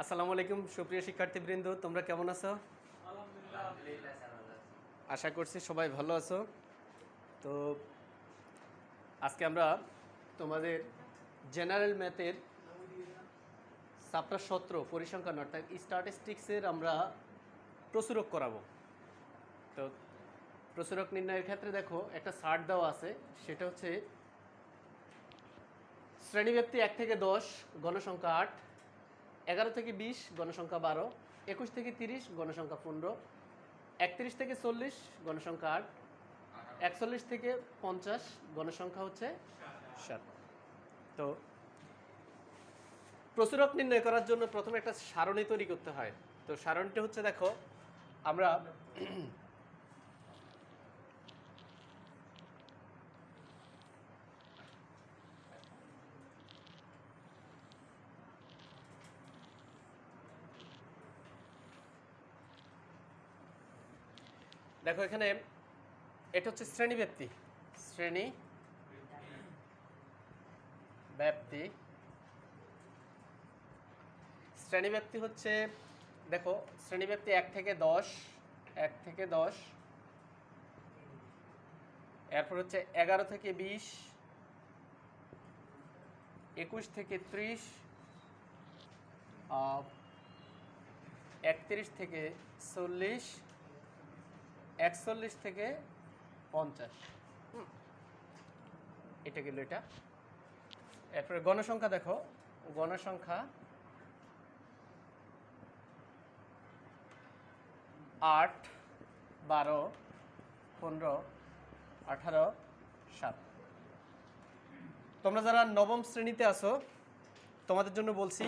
আসসালামু আলাইকুম সুপ্রিয় শিক্ষার্থীবৃন্দ, তোমরা কেমন আছো? আশা করছি সবাই ভালো আছো। তো আজকে আমরা তোমাদের জেনারেল ম্যাথের চ্যাপ্টার 17 পরিসংখ্যান অর্থাৎ স্ট্যাটিস্টিক্সের আমরা প্রচুরক করাবো। তো প্রচুরক নির্ণয়ের ক্ষেত্রে দেখো একটা চার্ট দেওয়া আছে, সেটা হচ্ছে শ্রেণীব্যাপ্তি 1 থেকে 10 গণসংখ্যা 8, 11 থেকে 20 গণসংখ্যা 12, 21 থেকে 30 গণসংখ্যা 15, 31 থেকে 40 গণসংখ্যা 8, 41 থেকে 50 গণসংখ্যা হচ্ছে 7। তো প্রচুরক নির্ণয় করার জন্য প্রথমে একটা সারণী তৈরি করতে হয়। তো সারণীটা হচ্ছে দেখো আমরা দেখো এখানে এটা হচ্ছে শ্রেণী ব্যাপ্তি। শ্রেণী ব্যাপ্তি শ্রেণীব্যাপ্তি হচ্ছে দেখো শ্রেণীব্যাপ্তি 1 থেকে 10, 1 থেকে 10, এরপর হচ্ছে 11 থেকে 20, 21 থেকে 30, 31 থেকে 40, 41 থেকে 50। এটা গেল এটা। এরপরে গণসংখ্যা দেখো, গণসংখ্যা 8, 12, 15, 18, 7। তোমরা যারা নবম শ্রেণীতে আছো তোমাদের জন্য বলছি,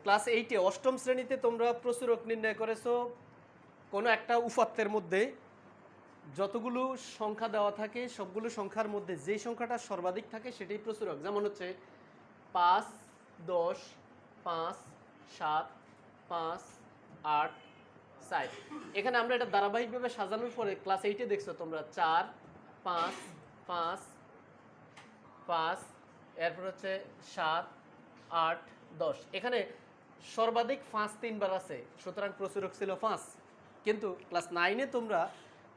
ক্লাস 8-এ অষ্টম শ্রেণীতে তোমরা প্রচুরক নির্ণয় করেছো কোনো একটা উপাত্তের মধ্যে যতগুলো সংখ্যা দেওয়া থাকে সবগুলো সংখ্যার মধ্যে যেই সংখ্যাটা সর্বাধিক থাকে সেটাই প্রচুরক। যেমন হচ্ছে 5, 10, 5, 7, 5, 8, 4। এখানে আমরা এটা ধারাবাহিকভাবে সাজানোর পরে ক্লাস 8-এ দেখছো তোমরা 4, 5, 5, 5, এরপর হচ্ছে 7, 8, 10। এখানে সর্বাধিক 5 3বার আছে, সুতরাং প্রচুরক ছিল 5। কিন্তু ক্লাস 9-এ তোমরা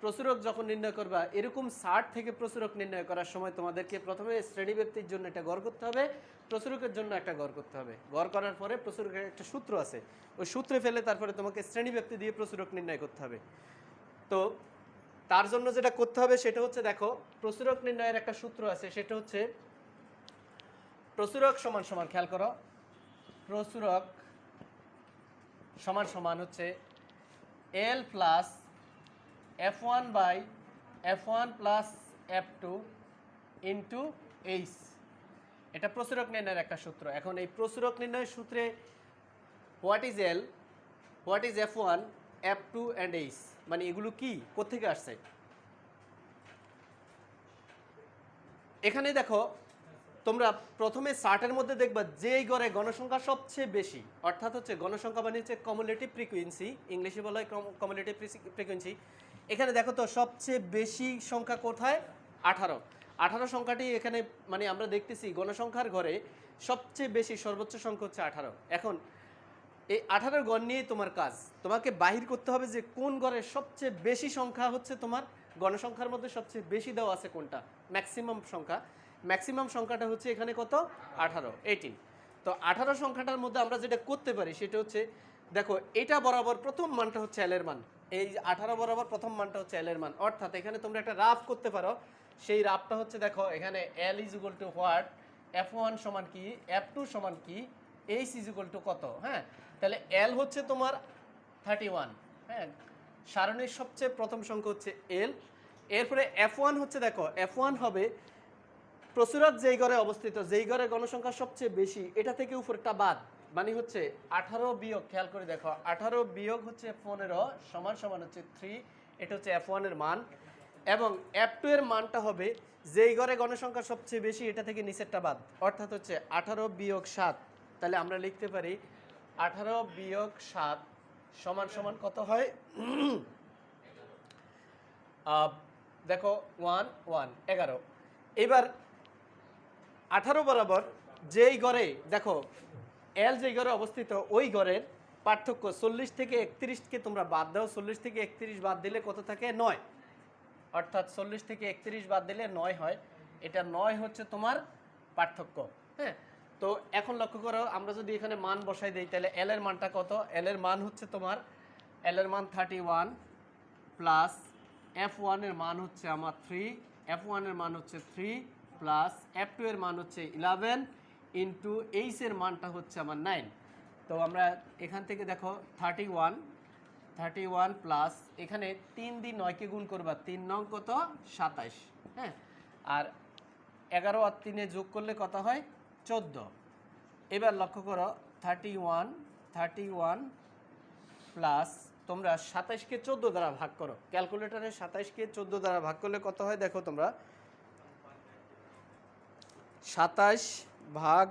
প্রচুরক যখন নির্ণয় করবা এরকম 60 থেকে প্রচুরক নির্ণয় করার সময় তোমাদেরকে প্রথমে শ্রেণীব্যাপ্তির জন্য একটা গড় করতে হবে, প্রচুরকের জন্য একটা গড় করতে হবে। গড় করার পরে প্রচুরকের একটা সূত্র আছে, ওই সূত্রে ফেলে তারপরে তোমাকে শ্রেণীব্যাপ্তি দিয়ে প্রচুরক নির্ণয় করতে হবে। তো তার জন্য যেটা করতে হবে সেটা হচ্ছে দেখো প্রচুরক নির্ণয়ের একটা সূত্র আছে, সেটা হচ্ছে প্রচুরক সমান সমান, খেয়াল করো, প্রচুরক সমান সমান হচ্ছে L plus F1 by F1 plus F2 into H. এটা প্রচুরক নির্ণয়ের একটা সূত্র। এখন এই প্রচুরক নির্ণয়ের সূত্রে what is L, what is F1, F2 and H, মানে এগুলো কি, কোত্থেকে আসছে? এখানে দেখো তোমরা প্রথমে চার্টের মধ্যে দেখবা যেই গড়ে গণসংখ্যা সবচেয়ে বেশি, অর্থাৎ হচ্ছে গণসংখ্যা মানে হচ্ছে কমিউলেটিভ ফ্রিকোয়েন্সি, ইংলিশে বলা হয় কমিউলেটিভ ফ্রিকোয়েন্সি। এখানে দেখো তো সবচেয়ে বেশি সংখ্যা কোথায়? 18। 18 সংখ্যাটি এখানে মানে আমরা দেখতেছি গণসংখ্যার ঘরে সবচেয়ে বেশি সর্বোচ্চ সংখ্যা হচ্ছে 18। এখন এই 18 গড় নিয়েই তোমার কাজ, তোমাকে বাহির করতে হবে যে কোন গড়ের সবচেয়ে বেশি সংখ্যা হচ্ছে তোমার গণসংখ্যার মধ্যে সবচেয়ে বেশি দেওয়া আছে কোনটা, ম্যাক্সিমাম সংখ্যা। ম্যাক্সিমাম সংখ্যাটা হচ্ছে এখানে কত? 18, 18। তো 18 সংখ্যাটার মধ্যে আমরা যেটা করতে পারি সেটা হচ্ছে দেখো এটা বরাবর প্রথম মানটা হচ্ছে এল এর মান, এই 18 বরাবর প্রথম মানটা হচ্ছে এল এর মান। অর্থাৎ এখানে তোমরা একটা রাফ করতে পারো, সেই রাফটা হচ্ছে দেখো এখানে এল is equal to what, F1 সমান কি, F2 সমান কি, এইচ ইজ ইকুয়াল টু কত। হ্যাঁ, তাহলে এল হচ্ছে তোমার 31। হ্যাঁ, সারণীর সবচেয়ে প্রথম সংখ্যা হচ্ছে এল। এরপরে F1 হচ্ছে দেখো F1 হবে প্রচুরক যেই ঘরে অবস্থিত, যেই ঘরে গণসংখ্যা সবচেয়ে বেশি, এটা থেকে উপরটা বাদ, মানে হচ্ছে 18 বিয়োগ, খেয়াল করে দেখো 18 বিয়োগ হচ্ছে 15 সমান সমান হচ্ছে 3। এটা হচ্ছে F1 এর মান। এবং F2 এর মানটা হবে যেই ঘরে গণসংখ্যা সবচেয়ে বেশি, এটা থেকে নিচেরটা বাদ, অর্থাৎ হচ্ছে 18 বিয়োগ 7। তাহলে আমরা লিখতে পারি 18 বিয়োগ 7 সমান সমান কত হয়? দেখো 1 1 11। এবার 18 বরাবর যেই গড়ে দেখো এল যে ঘরে অবস্থিত ওই ঘরের পার্থক্য 40 থেকে 31কে তোমরা বাদ দাও, 40 থেকে 31 বাদ দিলে কত থাকে 9, অর্থাৎ 40 থেকে 31 বাদ দিলে 9 হয়। এটা 9 হচ্ছে তোমার পার্থক্য। হ্যাঁ, তো এখন লক্ষ্য করো আমরা যদি এখানে মান বসাই দিই তাহলে এল এর মানটা কত? এল এর মান হচ্ছে তোমার, এল এর মান 31 প্লাস F1 এর মান হচ্ছে আমার 3, F1 এর মান হচ্ছে 3 প্লাস F2 এর মান হচ্ছে 11 ইন্টু এইচ এর মানটা হচ্ছে আমার 9। তো আমরা এখান থেকে দেখো 31 প্লাস এখানে 3 দিয়ে 9কে গুণ করবা, 3 নং কত 27। হ্যাঁ, আর 11 আর 3 যোগ করলে কত হয় 14। এবার লক্ষ্য করো 31 প্লাস তোমরা 27কে 14 দ্বারা ভাগ করো, ক্যালকুলেটরে 27কে 14 দ্বারা ভাগ করলে কত হয় দেখো তোমরা, 27 ভাগ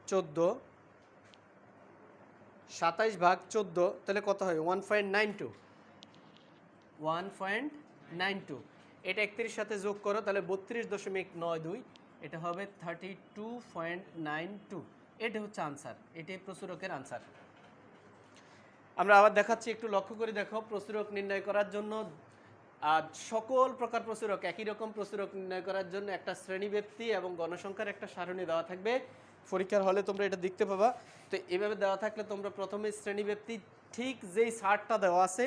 14, 27 ভাগ 14 তাহলে কত হয় 1.92। এটা 31 সাথে যোগ করো তাহলে 32.92, এটা হবে 32.92। এটা হচ্ছে আনসার, এটাই প্রচুরকের আনসার। আমরা আবার দেখাচ্ছি, একটু লক্ষ্য করে দেখো। প্রচুরক নির্ণয় করার জন্য সকল প্রকার প্রচুরক, একই রকম প্রচুরক নির্ণয় করার জন্য একটা শ্রেণীব্যাপ্তি এবং গণসংখ্যার একটা সারণী দেওয়া থাকবে। পরীক্ষার হলে তোমরা এটা দেখতে পাবা। তো এভাবে দেওয়া থাকলে তোমরা প্রথমে শ্রেণীব্যাপ্তি ঠিক যেই সারটা দেওয়া আছে,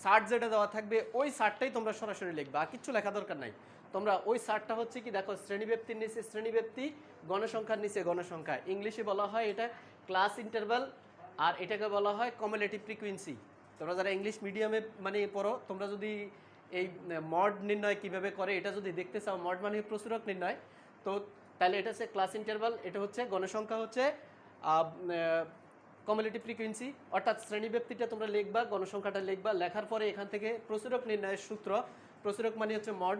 সার যেটা দেওয়া থাকবে ওই সারটাই তোমরা সরাসরি লিখবা, আর কিচ্ছু লেখা দরকার নাই। তোমরা ওই সারটা হচ্ছে কি দেখো, শ্রেণীব্যাপ্তির নিচে শ্রেণীব্যাপ্তি, গণসংখ্যার নিচে গণসংখ্যা। ইংলিশে বলা হয় এটা ক্লাস ইন্টারভাল, আর এটাকে বলা হয় কমিউলেটিভ ফ্রিকোয়েন্সি। তোমরা যারা ইংলিশ মিডিয়ামে মানে পড়ো, তোমরা যদি এই মড নির্ণয় কিভাবে করে এটা যদি দেখতে চাও, মড মানে প্রচুরক নির্ণয়, তো তাহলে এটা হচ্ছে ক্লাস ইন্টারভাল, এটা হচ্ছে গণসংখ্যা হচ্ছে কমিউলেটিভ ফ্রিকোয়েন্সি। অর্থাৎ শ্রেণীব্যাপ্তিটা তোমরা লিখবা, গণসংখ্যাটা লিখবা, লেখার পরে এখান থেকে প্রচুরক নির্ণয়ের সূত্র, প্রচুরক মানে হচ্ছে মড,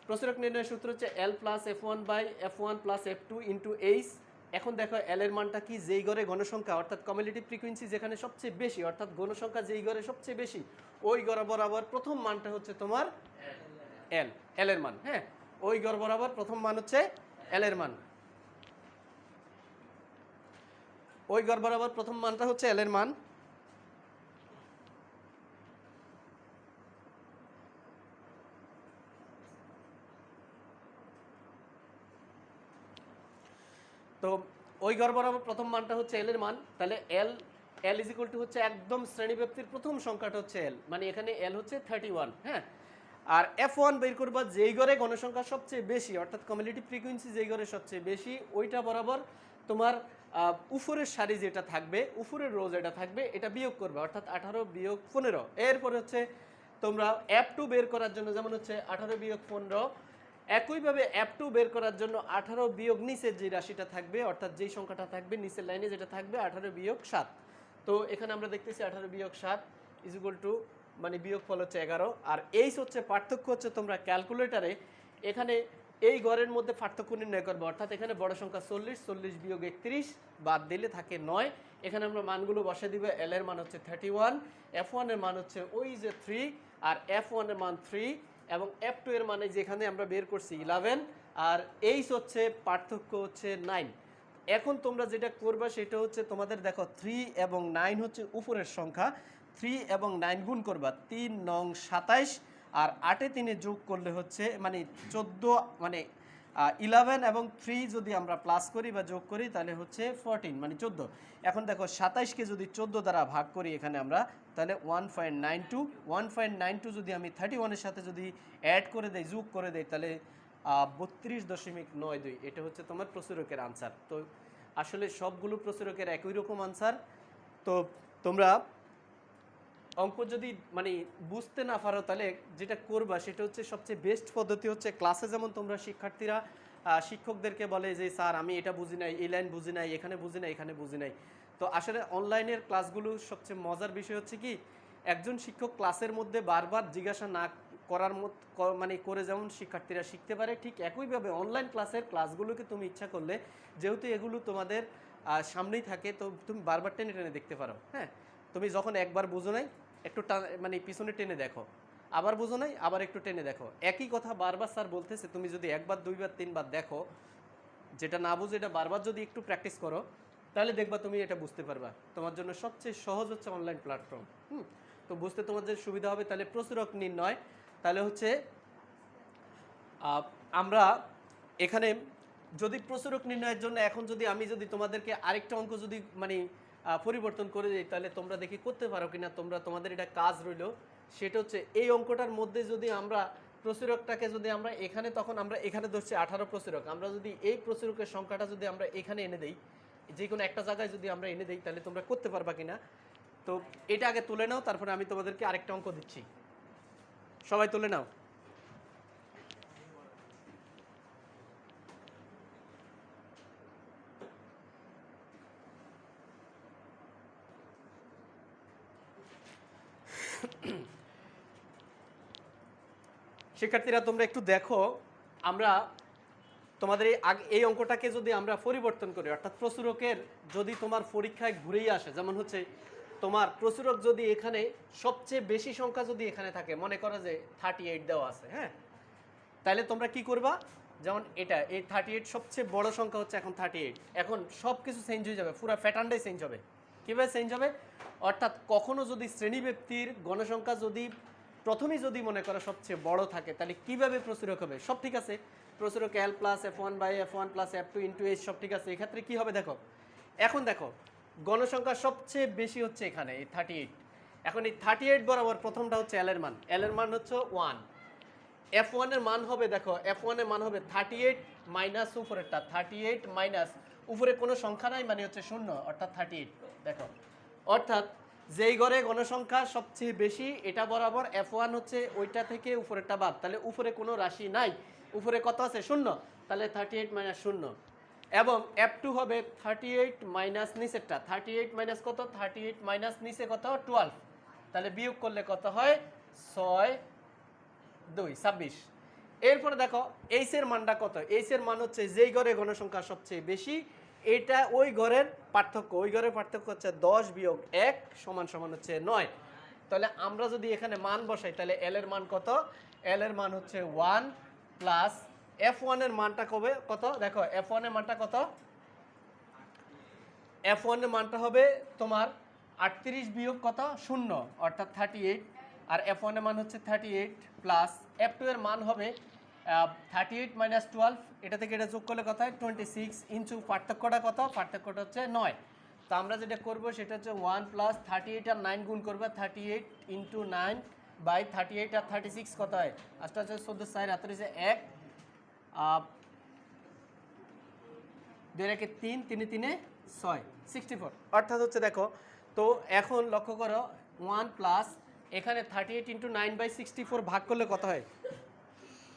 প্রচুরক নির্ণয়ের সূত্র হচ্ছে L plus F1 plus F2 into H. এখন দেখো এল এর মানটা কি, যেই ঘরে গণসংখ্যা অর্থাৎ কমিউলেটিভ ফ্রিকোয়েন্সি যেখানে সবচেয়ে বেশি, অর্থাৎ গণসংখ্যা যেই ঘরে সবচেয়ে বেশি ওই ঘর বরাবর প্রথম মানটা হচ্ছে তোমার এল এর মান। হ্যাঁ, ওই ঘর বরাবর প্রথম মান হচ্ছে এল এর মান, ওই ঘর বরাবর প্রথম মানটা হচ্ছে এল এর মান। তো ওই ঘর বরাবর প্রথম মানটা হচ্ছে এল এর মান, তাহলে এল ইজ ইকুয়াল টু হচ্ছে একদম শ্রেণীব্যাপ্তির প্রথম সংখ্যাটা হচ্ছে এল, মানে এখানে এল হচ্ছে 31। হ্যাঁ, আর F1 বের করবা যেই ঘরে গণসংখ্যা সবচেয়ে বেশি, অর্থাৎ কমিউলেটিভ ফ্রিকোয়েন্সি যেই ঘরে সবচেয়ে বেশি, ওইটা বরাবর তোমার উপরের সারি যেটা থাকবে, উপরের রো যেটা থাকবে, এটা বিয়োগ করবে, অর্থাৎ 18 বিয়োগ 15। এরপরে হচ্ছে তোমরা F2 বের করার জন্য যেমন হচ্ছে 18 বিয়োগ 15, একইভাবে F2 বের করার জন্য 18 বিয়োগ নিচের যে রাশিটা থাকবে, অর্থাৎ যেই সংখ্যাটা থাকবে নিচের লাইনে যেটা থাকবে 18 বিয়োগ 7। তো এখানে আমরা দেখতেছি 18 বিয়োগ 7 ইজ ইকুয়াল টু মানে বিয়োগফল হচ্ছে 11। আর এইচ হচ্ছে পার্থক্য, হচ্ছে তোমরা ক্যালকুলেটারে এখানে এই গড়ের মধ্যে পার্থক্য নির্ণয় করবে, অর্থাৎ এখানে বড় সংখ্যা 40 বিয়োগ 31 বাদ দিলে থাকে 9। এখানে আমরা মানগুলো বসে দিব, এল এর মান হচ্ছে 31, F1 এর মান হচ্ছে ওই যে 3, আর F1 এর মান 3 এবং F2 এর মানে যেখানে আমরা বের করছি 11, আর এইচ হচ্ছে পার্থক্য হচ্ছে 9। এখন তোমরা যেটা করবা সেটা হচ্ছে তোমাদের দেখো 3 এবং 9 হচ্ছে উপরের সংখ্যা, 3 এবং 9 গুণ করবা, 3 নং 27, আর 8-এ 3 যোগ করলে হচ্ছে মানে 14, মানে 11 এবং 3 যদি আমরা প্লাস করি বা যোগ করি তাহলে হচ্ছে 14 মানে 14। এখন দেখো 27কে যদি 14 দ্বারা ভাগ করি এখানে আমরা, তাহলে 1.92 যদি আমি 31 এর সাথে যদি অ্যাড করে দেই, যোগ করে দেই, তাহলে 32.92। এটা হচ্ছে তোমার প্রচুরকের আনসার। তো আসলে সবগুলো প্রচুরকের একই রকম আনসার। তো তোমরা অঙ্ক যদি মানে বুঝতে না পারো তাহলে যেটা করবা সেটা হচ্ছে সবচেয়ে বেস্ট পদ্ধতি হচ্ছে ক্লাসে যেমন তোমরা শিক্ষার্থীরা শিক্ষকদেরকে বলে যে স্যার আমি এটা বুঝি নাই, এই লাইন বুঝি নাই, এখানে বুঝি নাই, এখানে বুঝি নাই। তো আসলে অনলাইনের ক্লাসগুলো সবচেয়ে মজার বিষয় হচ্ছে কি, একজন শিক্ষক ক্লাসের মধ্যে বারবার জিজ্ঞাসা না করার মতো মানে করে যেমন শিক্ষার্থীরা শিখতে পারে, ঠিক একইভাবে অনলাইন ক্লাসের ক্লাসগুলোকে তুমি ইচ্ছা করলে, যেহেতু এগুলো তোমাদের সামনেই থাকে, তো তুমি বারবার টেনে টেনে দেখতে পারো। হ্যাঁ, তুমি যখন একবার বুঝো নাই একটু মানে পিছনে টেনে দেখো, আবার বুঝো নাই আবার একটু টেনে দেখো, একই কথা বারবার স্যার বলতেছে, তুমি যদি একবার দুইবার তিনবার দেখো, যেটা না বুঝে এটা বারবার যদি একটু প্র্যাকটিস করো তাহলে দেখবা তুমি এটা বুঝতে পারবা। তোমার জন্য সবচেয়ে সহজ হচ্ছে অনলাইন প্ল্যাটফর্ম। তো বুঝতে তোমাদের সুবিধা হবে। তাহলে প্রচুরক নির্ণয়, তাহলে হচ্ছে আমরা এখানে যদি প্রচুরক নির্ণয়ের জন্য এখন যদি আমি যদি তোমাদেরকে আরেকটা অঙ্ক যদি মানে পরিবর্তন করে দিই তাহলে তোমরা দেখি করতে পারো কিনা। তোমাদের এটা কাজ রইল, সেটা হচ্ছে এই অঙ্কটার মধ্যে যদি আমরা প্রচুরকটাকে যদি আমরা এখানে, তখন আমরা এখানে ধরছি 18 প্রচুরক, আমরা যদি এই প্রচুরকের সংখ্যাটা যদি আমরা এখানে এনে দেই, যে কোনো একটা জায়গায় যদি আমরা এনে দেই তাহলে তোমরা করতে পারবা কিনা। তো এটা আগে তুলে নাও, তারপরে আমি তোমাদেরকে আরেকটা অঙ্ক দিচ্ছি। সবাই তুলে নাও। শিক্ষার্থীরা তোমরা একটু দেখো, আমরা তোমাদের এই অঙ্কটাকে যদি আমরা পরিবর্তন করি, অর্থাৎ প্রচুরকের যদি তোমার পরীক্ষায় ঘুরেই আসে, যেমন হচ্ছে তোমার প্রচুরক যদি এখানে সবচেয়ে বেশি সংখ্যা যদি এখানে থাকে, মনে করো যে 38 দেওয়া আছে, হ্যাঁ, তাহলে তোমরা কি করবা, যেমন এটা এই 38 সবচেয়ে বড় সংখ্যা হচ্ছে এখন 38, এখন সব কিছু চেঞ্জ হয়ে যাবে, পুরো প্যাটার্নটাই চেঞ্জ হবে। কীভাবে চেঞ্জ হবে, অর্থাৎ কখনো যদি শ্রেণীব্যক্তির গণসংখ্যা যদি প্রথমেই যদি মনে করো সবচেয়ে বড় থাকে, তাহলে কিভাবে প্রচুরক হবে, সব ঠিক আছে, প্রচুরক L plus F1/F1 plus F2 into H সব ঠিক আছে। এক্ষেত্রে কি হবে দেখো, এখন দেখো গণসংখ্যা সবচেয়ে বেশি হচ্ছে এখানে এই 38, এখন এই 38 বরাবর প্রথমটা হচ্ছে L এর মান, L এর মান হচ্ছে 1, F1 এর মান হবে, দেখো F1 এর মান হবে 38 মাইনাস উপরেরটা, 38 মাইনাস উপরে কোনো সংখ্যা নাই মানে হচ্ছে 0, অর্থাৎ 38। দেখো অর্থাৎ যেই ঘরে গণসংখ্যা সবচেয়ে বেশি এটা বরাবর F1 হচ্ছে ওইটা থেকে উপরেরটা বাদ, তাহলে উপরে কোনো রাশি নাই, উপরে কত আছে 0, তাহলে 38 মাইনাস 0, এবং F2 হবে 38 মাইনাস নিচেরটা, 38 মাইনাস কত, 38 মাইনাস নিচে কত 12, তাহলে বিয়োগ করলে কত হয় 6 2 26। এরপরে দেখো এইচ এর মানটা কত, এইচ এর মান হচ্ছে যেই ঘরে গণসংখ্যা সবচেয়ে বেশি এটা ওই ঘরের পার্থক্য, ওই ঘরের পার্থক্য হচ্ছে 10 বিয়োগ 1 সমান সমান হচ্ছে 9। তাহলে আমরা যদি এখানে মান বসাই তাহলে L এর মান কত, L এর মান হচ্ছে 1 প্লাস F1 এর মানটা কবে কত, দেখো F1 এর মানটা কত, F1 এর মানটা হবে তোমার 38 বিয়োগ কত 0 অর্থাৎ 38, আর F1 এর মান হচ্ছে 38 প্লাস F2 এর মান হবে 38 মাইনাস 12, এটা থেকে এটা যোগ করলে কত হয় 26 ইনটু পার্থক্যটা কত, পার্থক্যটা হচ্ছে 9। তো আমরা যেটা করব সেটা হচ্ছে 1 প্লাস 38 আর 9 গুণ করবে, 38 ইনটু 9 বাই 38 আর 36 কত হয়, আচ্ছা হচ্ছে 14 4 হাতের হচ্ছে 1 2 রেখে 3 3 3 6 64, অর্থাৎ হচ্ছে দেখো। তো এখন লক্ষ্য করো 1 প্লাস এখানে 38 ইন্টু 9 বাই 64 ভাগ করলে কত হয়,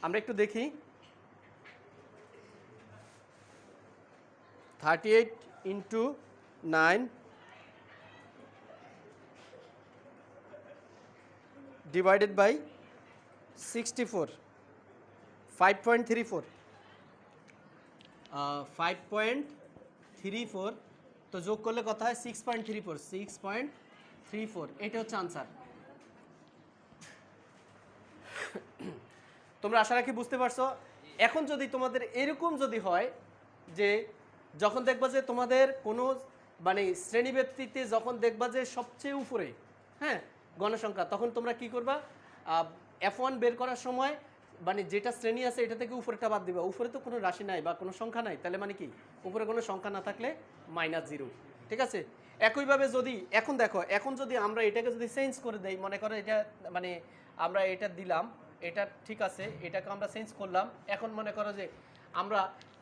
আমরা একটু দেখি, 38 ইন্টু 9 ডিভাইডেড বাই 64 5.34, 5.34, তো যোগ করলে কত হয় 6.34, 6.34, এটা হচ্ছে আনসার। তোমরা আশা রাখি বুঝতে পারছো। এখন যদি তোমাদের এরকম যদি হয় যে যখন দেখবা যে তোমাদের কোনো মানে শ্রেণীব্যক্তিতে যখন দেখবা যে সবচেয়ে উপরে, হ্যাঁ, গণসংখ্যা, তখন তোমরা কি করবা, F1 বের করার সময় মানে যেটা শ্রেণী আছে এটা থেকে উপরেটা বাদ দিবা, উপরে তো কোনো রাশি নাই বা কোনো সংখ্যা নাই, তাহলে মানে কি উপরে কোনো সংখ্যা না থাকলে -0, ঠিক আছে। একইভাবে যদি এখন দেখো, এখন যদি আমরা এটাকে যদি চেঞ্জ করে দেই, মনে করো এটা মানে আমরা এটা দিলাম, এটা ঠিক আছে, এটাকে আমরা চেঞ্জ করলাম, এখন মনে করো যে আমরা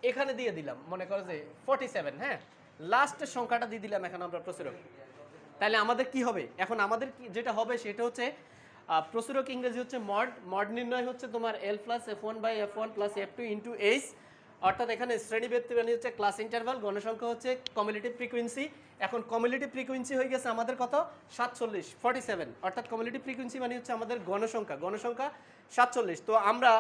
এখানে দিয়ে দিলাম, মনে করো যে 47, হ্যাঁ, লাস্টের সংখ্যাটা দিয়ে দিলাম এখন আমরা প্রচুরক, তাহলে আমাদের কি হবে, এখন আমাদের যেটা হবে সেটা হচ্ছে প্রচুরক ইংরেজি হচ্ছে মড, মড নির্ণয় হচ্ছে তোমার L plus F1/F1 plus F2 into H, অর্থাৎ এখানে শ্রেণীব্যক্তি মানে হচ্ছে ক্লাস ইন্টারভাল, গণসংখ্যা হচ্ছে কমিউলেটিভ ফ্রিকোয়েন্সি। এখন কমিউলেটিভ ফ্রিকোয়েন্সি হয়ে গেছে আমাদের কত 47, অর্থাৎ কমিউলেটিভ ফ্রিকোয়েন্সি মানে হচ্ছে আমাদের গণসংখ্যা 47। তো আমরা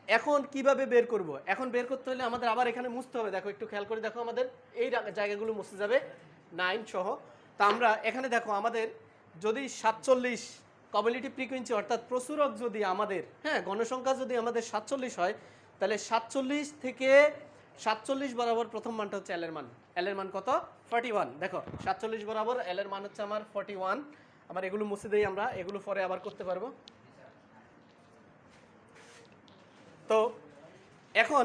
এখন কিভাবে বের করব, এখন বের করতে হলে আমাদের আবার এখানে মুছতে হবে, দেখো একটু খেয়াল করে দেখো, আমাদের এই জায়গাগুলো মুছে যাবে 9 সহ। তা আমরা এখানে দেখো আমাদের যদি 47 কমিউলেটিভ ফ্রিকোয়েন্সি অর্থাৎ প্রচুরক যদি আমাদের, হ্যাঁ, গণসংখ্যা যদি আমাদের 47 হয়, তাহলে 47 থেকে 47 বরাবর প্রথম মানটা হচ্ছে এল এর মান। এল এর মান কত? 41। দেখো 47 বরাবর এল এর মান হচ্ছে আমার 41। আমার এগুলো মুছে দেই, আমরা এগুলো পরে আবার করতে পারবো। তো এখন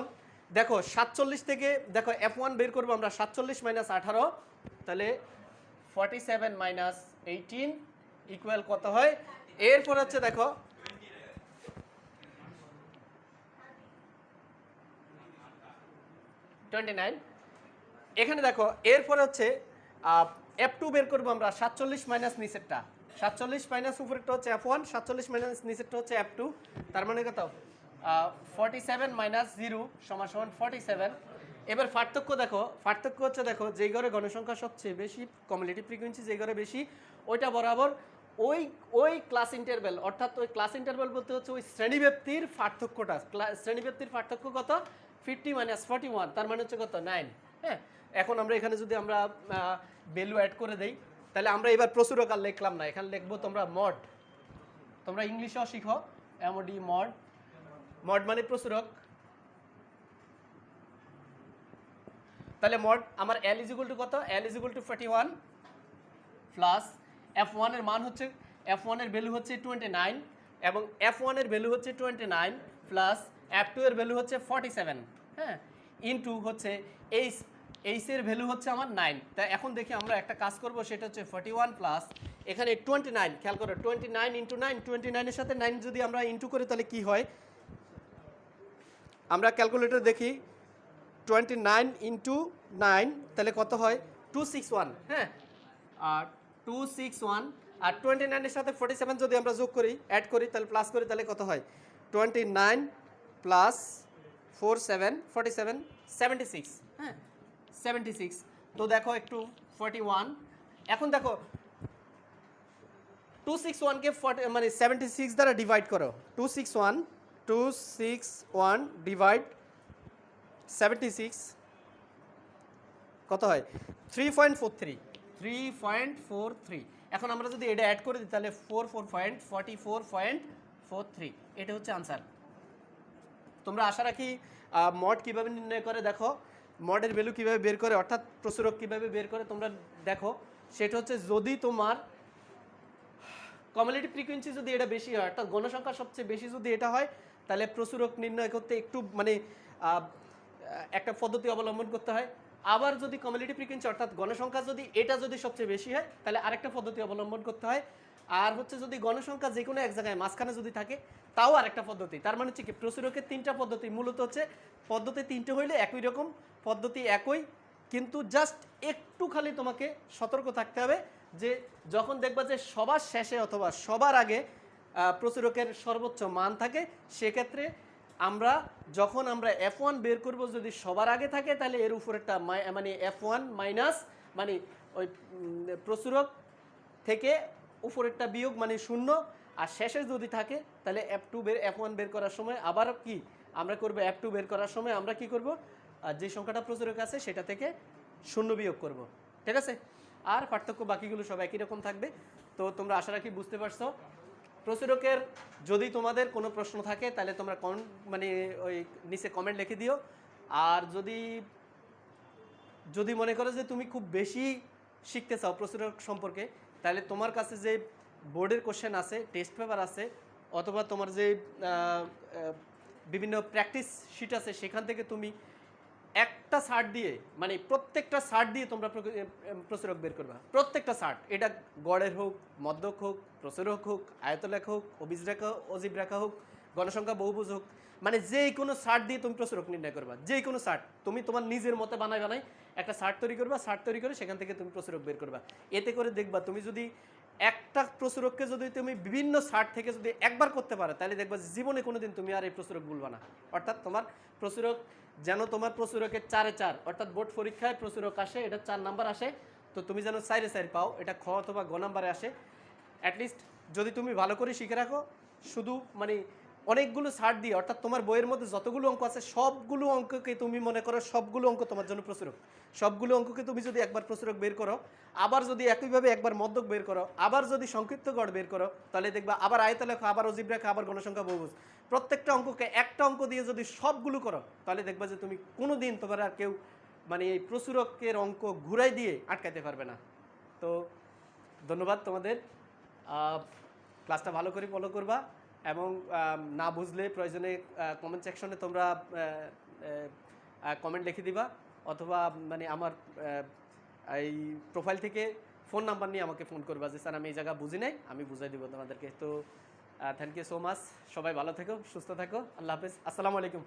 দেখো 47 থেকে দেখো F1 বের করবো আমরা, 47 মাইনাস 18, তাহলে 47 মাইনাস 18 ইকুয়াল কত হয়? এরপর হচ্ছে দেখো 29। এখানে দেখো এরপরে হচ্ছে F2 বের করবো আমরা, 47 মাইনাস নিচেরটা, 47 মাইনাস উপরেরটা হচ্ছে F1, 47 মাইনাস নিচেরটা হচ্ছে F2, তার মানে কত? 47 মাইনাস 0 সমান সমান 47। এবার পার্থক্য দেখো, পার্থক্য হচ্ছে দেখো যেই ঘরে গণসংখ্যা সবচেয়ে বেশি, কমিউলেটিভ ফ্রিকোয়েন্সি যেই ঘরে বেশি, ওইটা বরাবর ওই ওই ক্লাস ইন্টারভ্যাল, অর্থাৎ ওই ক্লাস ইন্টারভ্যাল বলতে হচ্ছে ওই শ্রেণীব্যাপ্তির পার্থক্যটা। শ্রেণীব্যাপ্তির পার্থক্য কত? 50 মাইনাস 41, তার মানে হচ্ছে কত? 9। হ্যাঁ, এখন আমরা এখানে যদি আমরা ভ্যালু অ্যাড করে দেই, তাহলে আমরা এবার প্রচুরক আর লিখলাম না, এখানে লিখবো তোমরা মড। তোমরা ইংলিশেও শিখো এমডি, মড। মড মানে প্রচুরক। তাহলে মড আমার L ইজ ইকুয়াল টু কত? L is equal to 41 plus F1 এর মান হচ্ছে, F1 এর ভ্যালু হচ্ছে 29 এবং F1 এর ভ্যালু হচ্ছে 29 প্লাস F2 এর ভ্যালু হচ্ছে 47, হ্যাঁ, ইনটু হচ্ছে এইচ এর ভ্যালু হচ্ছে আমার 9। তাই এখন দেখি আমরা একটা কাজ করব, সেটা হচ্ছে 41 প্লাস এখানে 29, খেয়াল করো 29 ইন্টু 9, 29 এর সাথে 9 যদি আমরা ইন্টু করি তাহলে কি হয়? আমরা ক্যালকুলেটর দেখি, 29 ইন্টু 9 তাহলে কত হয়? 261, হ্যাঁ, আর 261 আর 29 এর সাথে 47 যদি আমরা যোগ করি, অ্যাড করি, তাহলে প্লাস করি, তাহলে কত হয়? 29 প্লাস 47 47 76, হ্যাঁ 76। তো দেখো একটু 41, এখন দেখো 261 কে মানে 76 দ্বারা ডিভাইড করো, 261 ডিভাইড 76 কত হয়? 3.43। এখন আমরা যদি এটা অ্যাড করে দিই তাহলে 44.44.43, এটা হচ্ছে আনসার। তোমরা আশা রাখি মড কিভাবে নির্ণয় করে দেখো, মডের ভ্যালু কিভাবে বের করে, অর্থাৎ প্রচুরক কিভাবে বের করে তোমরা দেখো। সেটা হচ্ছে যদি তোমার কমিউলেটিভ ফ্রিকোয়েন্সি যদি এটা বেশি হয়, অর্থাৎ গণসংখ্যা সবচেয়ে বেশি যদি এটা হয়, তাহলে প্রচুরক নির্ণয় করতে একটু মানে একটা পদ্ধতি অবলম্বন করতে হয়। আবার যদি কমিউলেটিভ ফ্রিকোয়েন্সি অর্থাৎ গণসংখ্যা যদি এটা যদি সবচেয়ে বেশি হয়, তাহলে আরেকটা পদ্ধতি অবলম্বন করতে হয়। আর হচ্ছে যদি গণসংখ্যা যে কোনো এক জায়গায় মাঝখানে যদি থাকে, তাও আরেকটা পদ্ধতি। তার মানে হচ্ছে কি, প্রচুরকের 3টা পদ্ধতি, মূলত হচ্ছে পদ্ধতি 3টে হইলে একই রকম, পদ্ধতি একই, কিন্তু জাস্ট একটু খালি তোমাকে সতর্ক থাকতে হবে যে যখন দেখবা যে সবার শেষে অথবা সবার আগে প্রচুরকের সর্বোচ্চ মান থাকে, সেক্ষেত্রে আমরা যখন আমরা F1 বের করব যদি সবার আগে থাকে, তাহলে এর উপরেরটা মানে F1 মাইনাস মানে ওই প্রচুরক থেকে উপরেরটা বিয়োগ মানে 0, আর শেষে যদি থাকে তাহলে F1 বের করার সময় আবার কি আমরা করব? F2 বের করার সময় আমরা কি করব? যে সংখ্যাটা প্রচুরক আছে সেটা থেকে 0 বিয়োগ করব, ঠিক আছে? আর পার্থক্য বাকিগুলো সব একই রকম থাকবে। তো তোমরা আশা রাখি বুঝতে পারছো। প্রচুরকের যদি তোমাদের কোনো প্রশ্ন থাকে তাহলে তোমরা মানে ওই নিচে কমেন্ট লিখে দিও। আর যদি মনে করো যে তুমি খুব বেশি শিখতে চাও প্রচুরক সম্পর্কে, তাহলে তোমার কাছে যে বোর্ডের কোশ্চেন আছে, টেস্ট পেপার আছে, অথবা তোমার যে বিভিন্ন প্র্যাকটিস শিট আছে, সেখান থেকে তুমি একটা শার্ট দিয়ে মানে প্রত্যেকটা শার্ট দিয়ে তোমরা প্রচুরক বের করবা। প্রত্যেকটা শার্ট, এটা গড়ের হোক, মধ্যক হোক, প্রচুরক হোক, আয়তলেখ হোক, অভিজ রেখা, অজীব রেখা হোক, গণসংখ্যা বহুভুজ হোক, মানে যে কোনো শার্ট দিয়ে তুমি প্রচুরক নির্ণয় করবা। যে কোনো শার্ট তুমি তোমার নিজের মতে বানাই একটা শার্ট তৈরি করবা, শার্ট তৈরি করে সেখান থেকে তুমি প্রচুরক বের করবা। এতে করে দেখবা তুমি যদি একটা প্রচুরককে যদি তুমি বিভিন্ন শার্ট থেকে যদি একবার করতে পারো, তাহলে দেখবা জীবনে কোনোদিন তুমি আর এই প্রচুরক ভুলবা না। অর্থাৎ তোমার প্রচুরক যেন তোমার প্রচুরকের 4-এ 4, অর্থাৎ বোর্ড পরীক্ষায় প্রচুরক আসে, এটা 4 নাম্বার আসে, তো তুমি যেন 4-এ 4 পাও, এটা খ অথবা গ নাম্বারে আসে। অ্যাটলিস্ট যদি তুমি ভালো করে শিখে রাখো, শুধু মানে অনেকগুলো শার্ট দিয়ে, অর্থাৎ তোমার বইয়ের মধ্যে যতগুলো অঙ্ক আছে সবগুলো অঙ্ককে তুমি মনে করো সবগুলো অঙ্ক তোমার জন্য প্রচুরক। সবগুলো অঙ্ককে তুমি যদি একবার প্রচুরক বের করো, আবার যদি একইভাবে একবার মধ্যক বের করো, আবার যদি সংক্ষিপ্ত গড় বের করো, তাহলে দেখবা আবার আয়তলেখ, আবার অজীব রেখা, আবার গণসংখ্যা বহুভুজ, প্রত্যেকটা অঙ্ককে একটা অঙ্ক দিয়ে যদি সবগুলো করো তাহলে দেখবা যে তুমি কোনো দিন তোমার আর কেউ মানে এই প্রচুরকের অঙ্ক ঘুরাই দিয়ে আটকাতে পারবে না। তো ধন্যবাদ তোমাদের, ক্লাসটা ভালো করে ফলো করবা এবং না বুঝলে প্রয়োজনে কমেন্ট সেকশনে তোমরা কমেন্ট লিখে দিবা, অথবা মানে আমার এই প্রোফাইল থেকে ফোন নাম্বার নিয়ে আমাকে ফোন করবা যে স্যার আমি এই জায়গা বুঝি নাই, আমি বুঝাই দিব তোমাদেরকে। তো থ্যাংক ইউ সো মাচ, সবাই ভালো থেকো, সুস্থ থাকো, আল্লাহ হাফেজ, আসসালামু আলাইকুম।